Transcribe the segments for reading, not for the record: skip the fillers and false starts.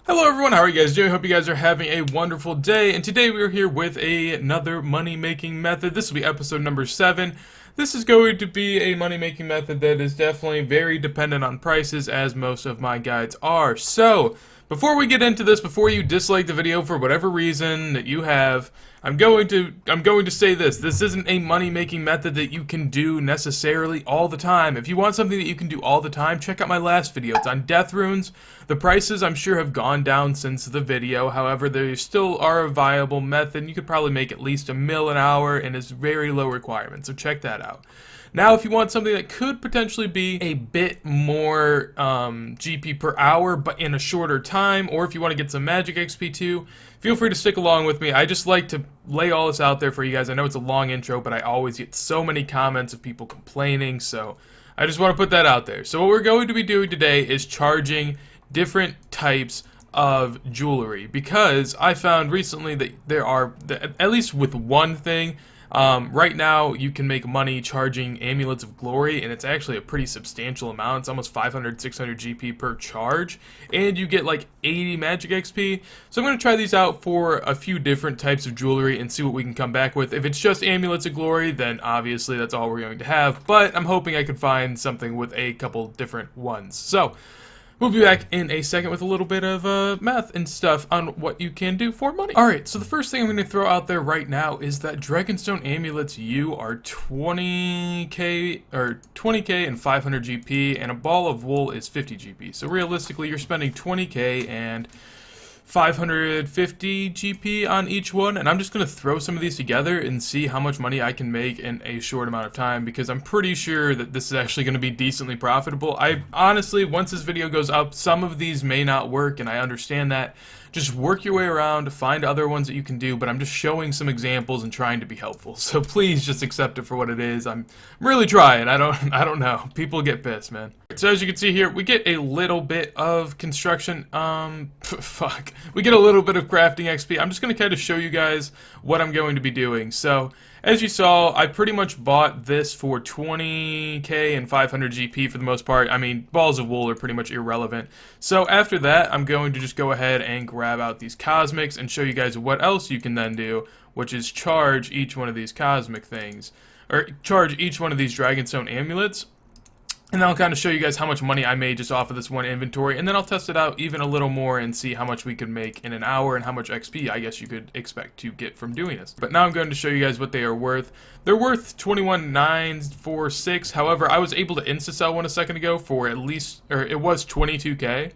Hello everyone, how are you guys doing? Hope you guys are having a wonderful day, and today we are here with another money-making method. This will be episode number 7. This is going to be a money-making method that is definitely very dependent on prices, as most of my guides are. So, before we get into this, before you dislike the video for whatever reason that you have, I'm going to say this. This isn't a money-making method that you can do necessarily all the time. If you want something that you can do all the time, check out my last video. It's on death runes. The prices, I'm sure, have gone down since the video. However, they still are a viable method. You could probably make at least $1 mil an hour, and it's very low requirement. So check that out. Now, if you want something that could potentially be a bit more GP per hour, but in a shorter time, or if you want to get some magic XP too, feel free to stick along with me. I just like to lay all this out there for you guys. I know it's a long intro, but I always get so many comments of people complaining, so I just want to put that out there. So what we're going to be doing today is charging different types of jewelry, because I found recently that there are, at least with one thing, right now you can make money charging amulets of glory, and it's actually a pretty substantial amount. It's almost 500 600 GP per charge, and you get like 80 magic XP. So I'm going to try these out for a few different types of jewelry and see what we can come back with. If it's just amulets of glory, then obviously that's all we're going to have, but I'm hoping I could find something with a couple different ones. So we'll be back in a second with a little bit of math and stuff on what you can do for money. Alright, so the first thing I'm going to throw out there right now is that Dragonstone Amulets U are 20k and 500 GP, and a ball of wool is 50 GP. So realistically, you're spending 20k and 550 GP on each one, and I'm just going to throw some of these together and see how much money I can make in a short amount of time, because I'm pretty sure that this is actually going to be decently profitable. I honestly, once this video goes up, some of these may not work, and I understand that. Just work your way around, find other ones that you can do, but I'm just showing some examples and trying to be helpful. So please just accept it for what it is. I'm really trying. I don't know. People get pissed, man. So as you can see here, we get a little bit of construction, we get a little bit of crafting XP. I'm just going to kind of show you guys what I'm going to be doing. So as you saw, I pretty much bought this for 20k and 500 GP for the most part. I mean, balls of wool are pretty much irrelevant. So after that, I'm going to just go ahead and grab out these cosmics and show you guys what else you can then do, which is charge each one of these cosmic things, or charge each one of these Dragonstone amulets. And then I'll kind of show you guys how much money I made just off of this one inventory, and then I'll test it out even a little more and see how much we could make in an hour and how much XP I guess you could expect to get from doing this. But now I'm going to show you guys what they are worth. They're worth 21,946. However, I was able to insta-sell one a second ago for at least, or it was 22k.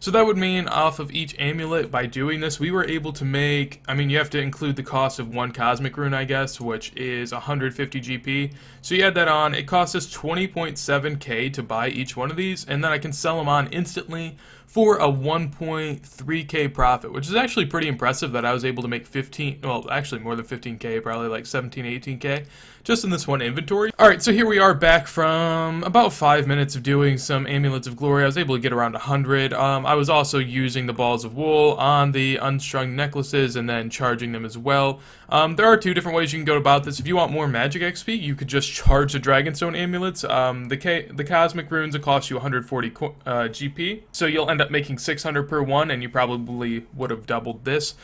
So that would mean off of each amulet, by doing this, we were able to make, I mean, you have to include the cost of one cosmic rune, I guess, which is 150 GP. So you add that on, it costs us 20.7k to buy each one of these, and then I can sell them on instantly for a 1.3k profit, which is actually pretty impressive that I was able to make 15, well, actually more than 15k, probably like 17, 18k, just in this one inventory. Alright, so here we are back from about 5 minutes of doing some amulets of glory. I was able to get around 100. I was also using the balls of wool on the unstrung necklaces and then charging them as well. There are two different ways you can go about this. If you want more magic XP, you could just charge the Dragonstone amulets. The cosmic runes will cost you 140 GP, so you'll end up making 600 per one, and you probably would have doubled this.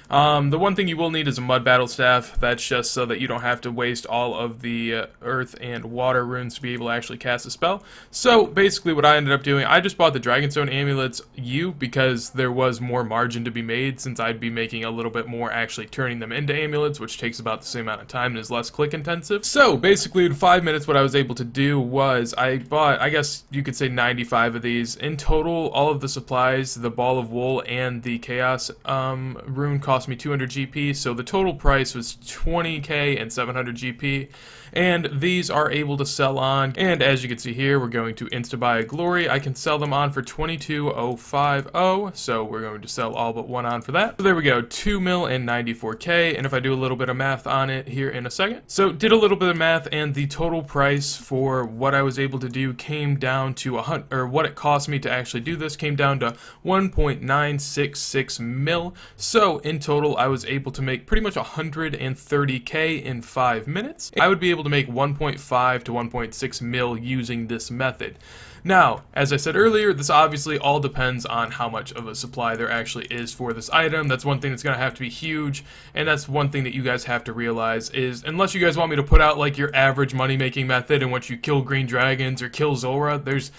The one thing you will need is a mud battle staff. That's just so that you don't have to waste all of the earth and water runes to be able to actually cast a spell. So basically what I ended up doing, I just bought the Dragonstone amulets U because there was more margin to be made, since I'd be making a little bit more actually turning them into amulets, which takes about the same amount of time and is less click intensive. So basically in 5 minutes what I was able to do was I bought, I guess you could say 95 of these. In total, all of the supplies, the ball of wool and the chaos rune cost me 200 GP, so the total price was 20k and 700 GP, and these are able to sell on, and as you can see here, we're going to insta-buy a glory. I can sell them on for 22,050, so we're going to sell all but one on for that. So there we go, 2 mil and 94k, and if I do a little bit of math on it here in a second. So did a little bit of math, and the total price for what I was able to do came down to what it cost me to actually do this came down to 1.966 mil. So in total, I was able to make pretty much 130k in 5 minutes. I would be able to make 1.5 to 1.6 mil using this method. Now, as I said earlier, this obviously all depends on how much of a supply there actually is for this item. That's one thing that's going to have to be huge, and that's one thing that you guys have to realize is, unless you guys want me to put out like your average money-making method in which you kill green dragons or kill Zora, there's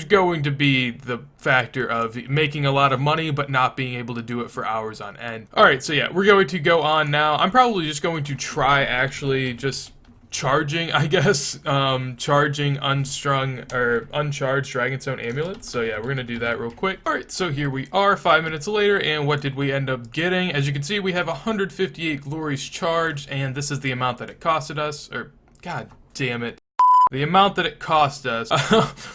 going to be the factor of making a lot of money but not being able to do it for hours on end. Alright, so yeah, we're going to go on now. I'm probably just going to try actually just charging, I guess, charging unstrung or uncharged Dragonstone amulets. So yeah, we're gonna do that real quick. Alright, so here we are 5 minutes later, and what did we end up getting? As you can see, we have 158 glories charged, and this is the amount that it costed us, or god damn it. The amount that it cost us,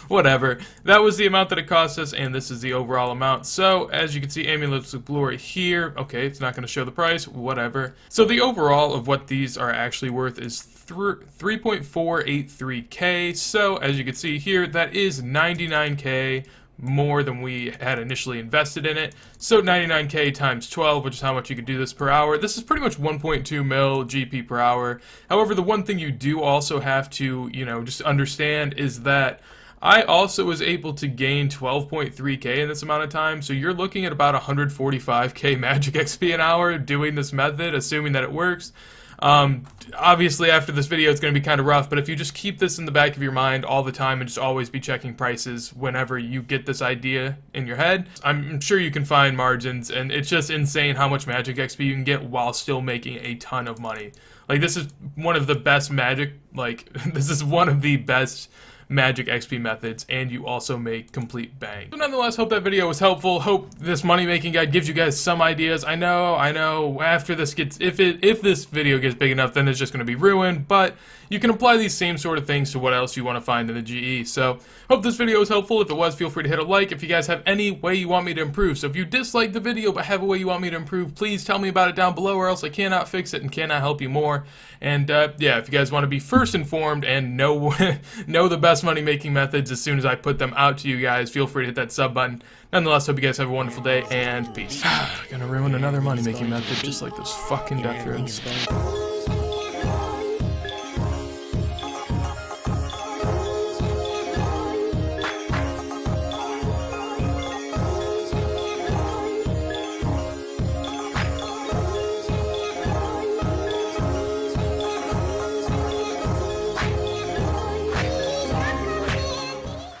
whatever, that was the amount that it cost us, and this is the overall amount. So, as you can see, Amulets of Glory here, okay, it's not going to show the price, whatever. So the overall of what these are actually worth is 3.483k, so as you can see here, that is 99k more than we had initially invested in it. So 99k times 12, which is how much you could do this per hour. This is pretty much 1.2 mil GP per hour. However, the one thing you do also have to, just understand is that I also was able to gain 12.3k in this amount of time, so you're looking at about 145k magic XP an hour doing this method, assuming that it works. Obviously after this video it's going to be kind of rough, but if you just keep this in the back of your mind all the time and just always be checking prices whenever you get this idea in your head, I'm sure you can find margins, and it's just insane how much magic XP you can get while still making a ton of money. Like, this is one of the best magic, this is one of the best magic XP methods, and you also make complete bank. So nonetheless, hope that video was helpful. Hope this money making guide gives you guys some ideas. I know after this gets, if this video gets big enough, then it's just going to be ruined, but you can apply these same sort of things to what else you want to find in the GE. So hope this video was helpful. If it was, feel free to hit a like. If you guys have any way you want me to improve, so if you disliked the video but have a way you want me to improve, please tell me about it down below, or else I cannot fix it and cannot help you more. And yeah, if you guys want to be first informed and know the best money making methods as soon as I put them out to you guys, feel free to hit that sub button. Nonetheless, hope you guys have a wonderful day, and peace. Gonna ruin another money making method just like those fucking death throws.